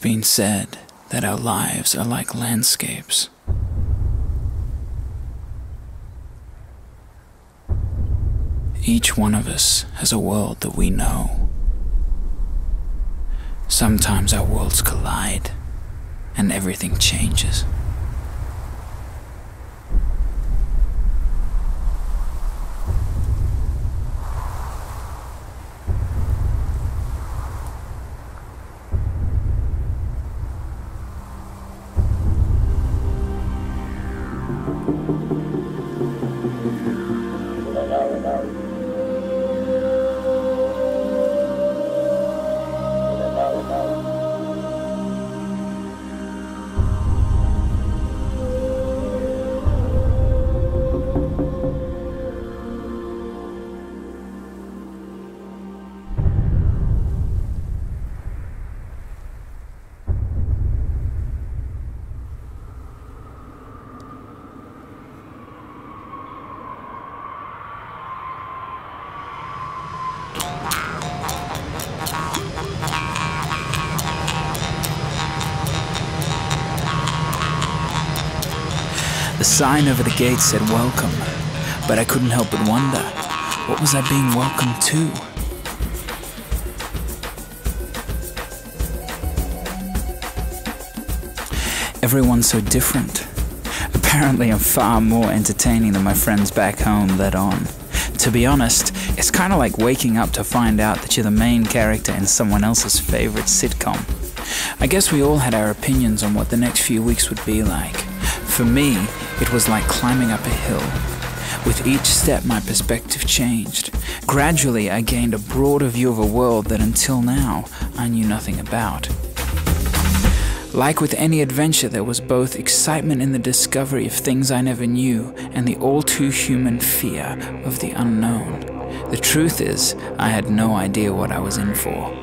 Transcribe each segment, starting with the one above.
been said that our lives are like landscapes. Each one of us has a world that we know. Sometimes our worlds collide and everything changes. The sign over the gate said welcome, but I couldn't help but wonder, what was I being welcomed to? Everyone's so different. Apparently I'm far more entertaining than my friends back home let on. To be honest, it's kind of like waking up to find out that you're the main character in someone else's favorite sitcom. I guess we all had our opinions on what the next few weeks would be like. For me, it was like climbing up a hill. With each step, my perspective changed. Gradually, I gained a broader view of a world that until now, I knew nothing about. Like with any adventure, there was both excitement in the discovery of things I never knew and the all-too-human fear of the unknown. The truth is, I had no idea what I was in for.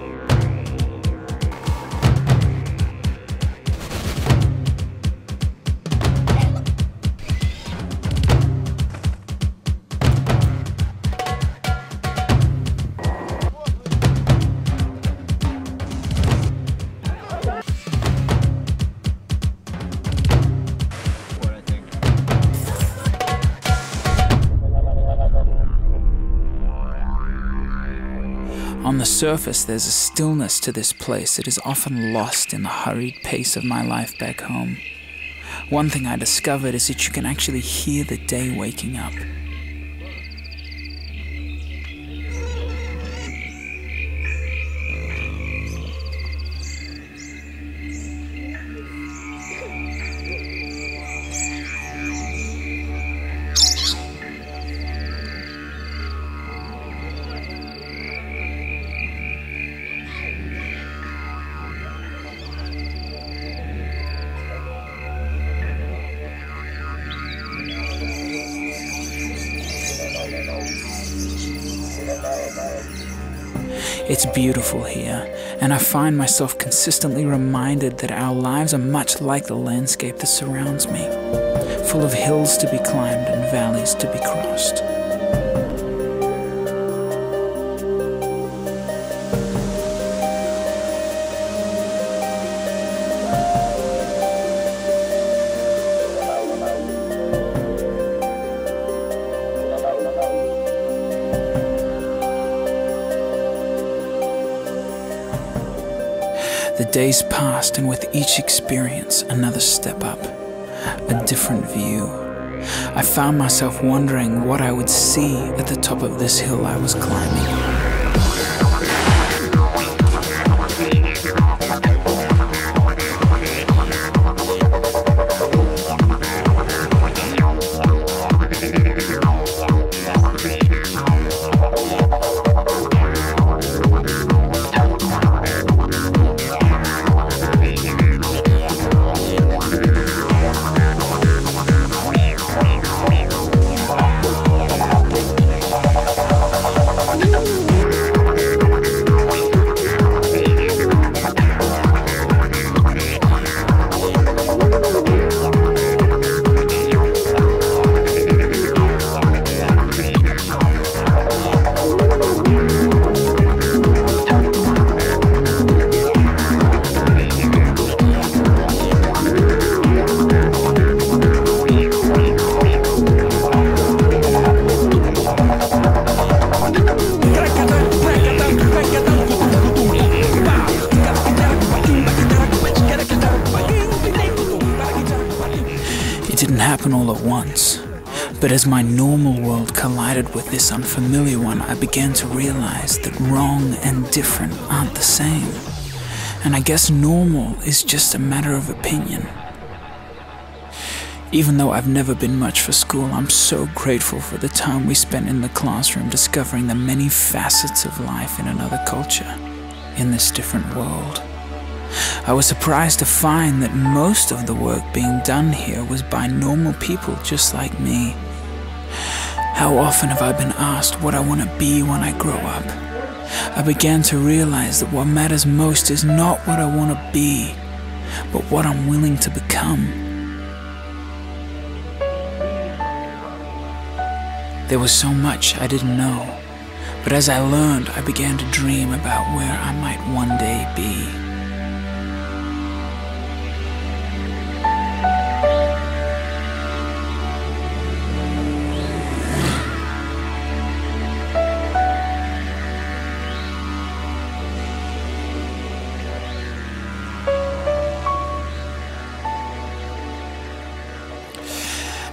On the surface, there's a stillness to this place that is often lost in the hurried pace of my life back home. One thing I discovered is that you can actually hear the day waking up. It's beautiful here, and I find myself consistently reminded that our lives are much like the landscape that surrounds me, full of hills to be climbed and valleys to be crossed. The days passed, and with each experience, another step up, a different view. I found myself wondering what I would see at the top of this hill I was climbing. happen all at once. But as my normal world collided with this unfamiliar one, I began to realize that wrong and different aren't the same. And I guess normal is just a matter of opinion. Even though I've never been much for school, I'm so grateful for the time we spent in the classroom discovering the many facets of life in another culture, in this different world. I was surprised to find that most of the work being done here was by normal people just like me. How often have I been asked what I want to be when I grow up? I began to realize that what matters most is not what I want to be, but what I'm willing to become. There was so much I didn't know, but as I learned, I began to dream about where I might one day be.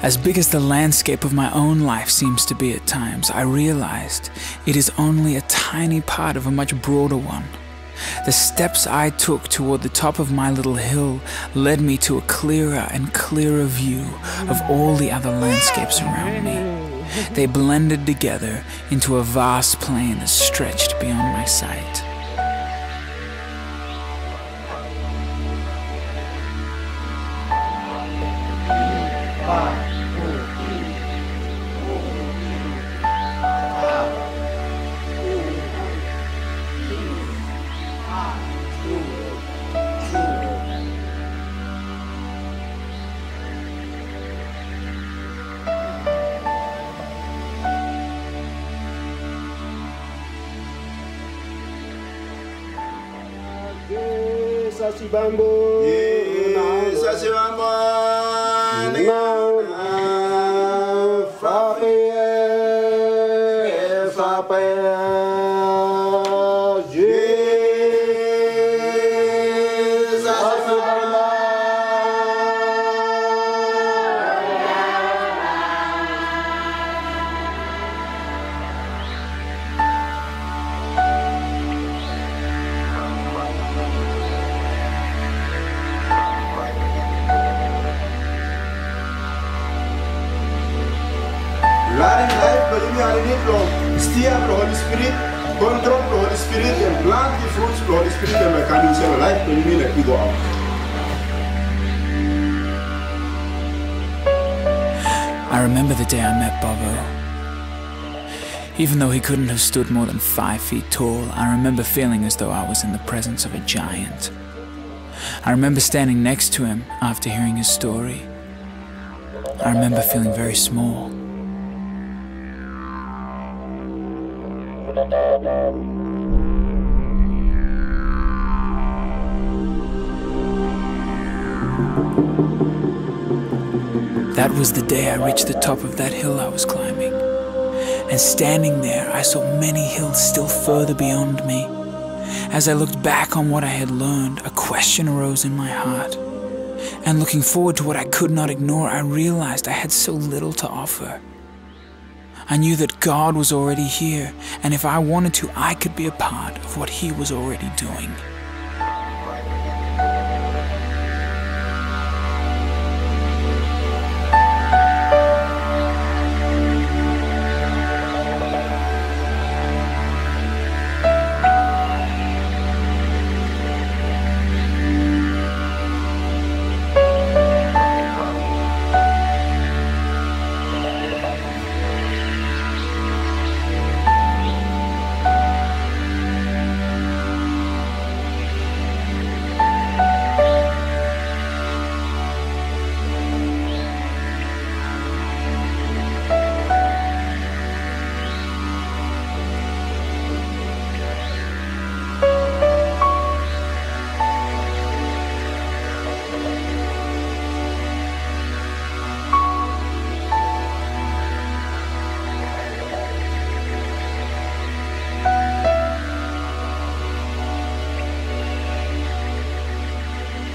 As big as the landscape of my own life seems to be at times, I realized it is only a tiny part of a much broader one. The steps I took toward the top of my little hill led me to a clearer and clearer view of all the other landscapes around me. They blended together into a vast plain that stretched beyond my sight. Learning life by the steer the Holy Spirit, control the Holy Spirit, and plant the fruits of the Holy Spirit, and I can use life by the we go out. I remember the day I met Bobo. Even though he couldn't have stood more than 5 feet tall, I remember feeling as though I was in the presence of a giant. I remember standing next to him after hearing his story. I remember feeling very small. That was the day I reached the top of that hill I was climbing. And standing there, I saw many hills still further beyond me. As I looked back on what I had learned, a question arose in my heart. And looking forward to what I could not ignore, I realized I had so little to offer. I knew that God was already here, and if I wanted to, I could be a part of what He was already doing.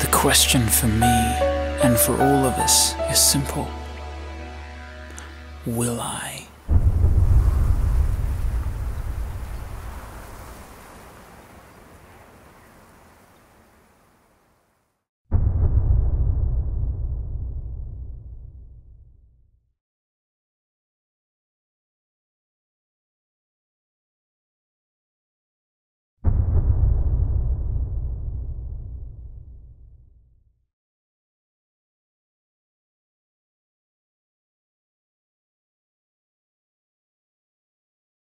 The question for me and for all of us is simple. will I?